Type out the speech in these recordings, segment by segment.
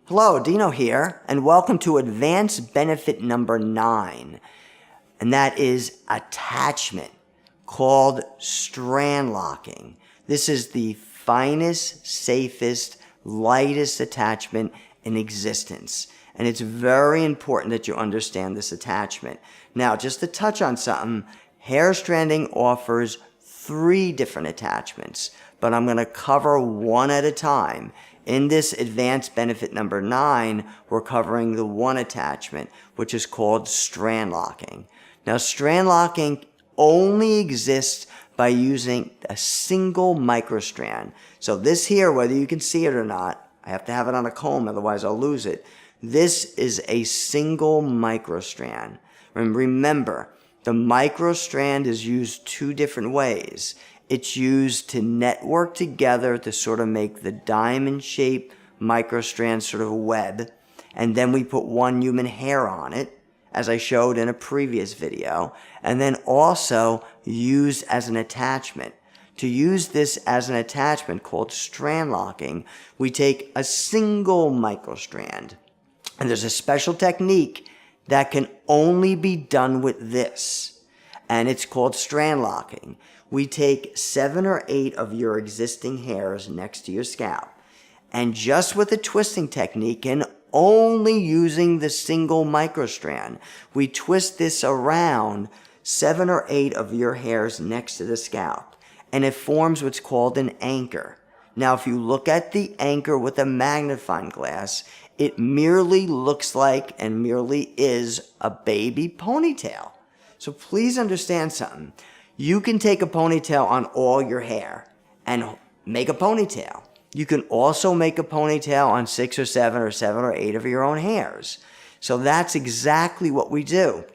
Hello, Dino here, and welcome to advanced benefit number 9, and that is attachment, called strand locking. This is the finest, safest, lightest attachment in existence, and it's very important that you understand this attachment. Now, just to touch on something, hair stranding offers 3 different attachments, but I'm going to cover one at a time. In this advanced benefit number 9, we're covering the one attachment, which is called strand locking. Now, strand locking only exists by using a single microstrand. So this here, whether you can see it or not, I have to have it on a comb, otherwise I'll lose it. This is a single microstrand. And remember, the microstrand is used 2 different ways. It's used to network together to sort of make the diamond-shaped microstrand sort of web. And then we put 1 human hair on it, as I showed in a previous video. And then also used as an attachment. To use this as an attachment called strand locking, we take a single microstrand. And there's a special technique that can only be done with this. And it's called strand locking. We take 7 or 8 of your existing hairs next to your scalp, and just with a twisting technique and only using the single microstrand, we twist this around 7 or 8 of your hairs next to the scalp, and it forms what's called an anchor. Now, if you look at the anchor with a magnifying glass, it merely looks like and merely is a baby ponytail. So please understand something. You can take a ponytail on all your hair and make a ponytail. You can also make a ponytail on 6 or 7 or 7 or 8 of your own hairs. So that's exactly what we do.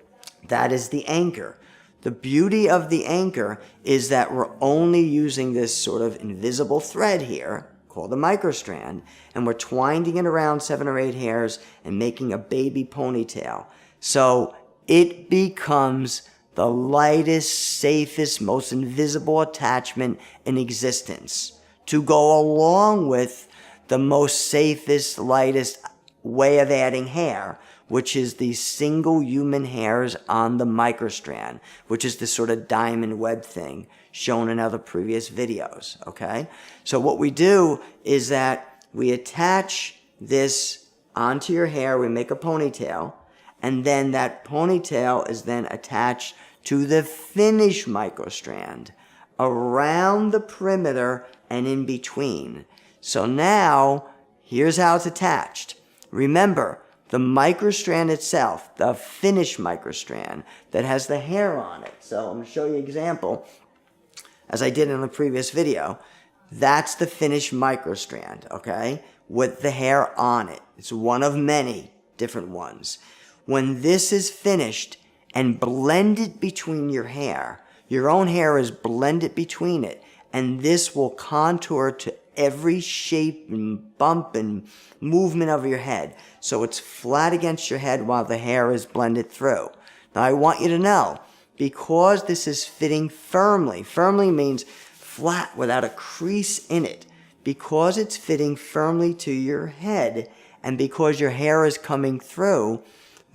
That is the anchor. The beauty of the anchor is that we're only using this sort of invisible thread here, called the microstrand, and we're twining it around 7 or 8 hairs and making a baby ponytail. So it becomes the lightest, safest, most invisible attachment in existence to go along with the most safest, lightest way of adding hair, which is the single human hairs on the microstrand, which is the sort of diamond web thing shown in other previous videos, okay? So what we do is that we attach this onto your hair, we make a ponytail, and then that ponytail is then attached to the finished microstrand around the perimeter and in between. So now, here's how it's attached. Remember, the microstrand itself, the finished microstrand that has the hair on it. So I'm going to show you an example, as I did in the previous video. That's the finished microstrand, okay, with the hair on it. It's one of many different ones. When this is finished and blended between your hair, your own hair is blended between it, and this will contour to every shape and bump and movement of your head. So it's flat against your head while the hair is blended through. Now I want you to know, because this is fitting firmly, firmly means flat without a crease in it, because it's fitting firmly to your head, and because your hair is coming through,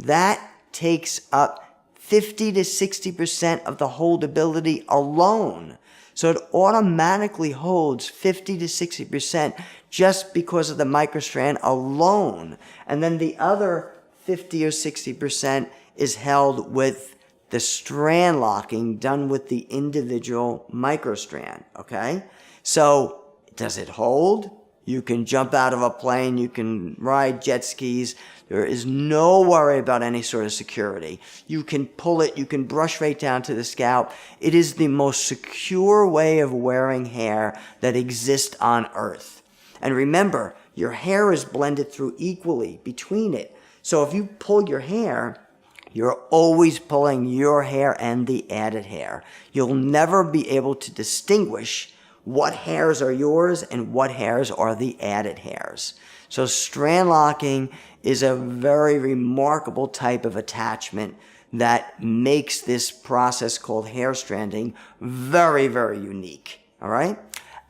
that takes up 50 to 60% of the holdability alone. So it automatically holds 50 to 60% just because of the microstrand alone. And then the other 50 or 60% is held with the strand locking done with the individual microstrand, okay? So does it hold? You can jump out of a plane, you can ride jet skis. There is no worry about any sort of security. You can pull it, you can brush right down to the scalp. It is the most secure way of wearing hair that exists on earth. And remember, your hair is blended through equally between it. So if you pull your hair, you're always pulling your hair and the added hair. You'll never be able to distinguish what hairs are yours and what hairs are the added hairs. So strand locking is a very remarkable type of attachment that makes this process called hair stranding very, very unique. All right?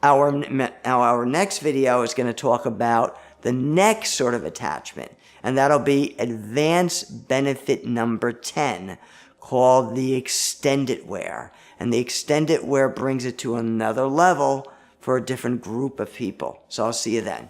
Our next video is going to talk about the next sort of attachment, and that'll be advanced benefit number 10, called the extended wear. And the extended wear brings it to another level for a different group of people. So I'll see you then.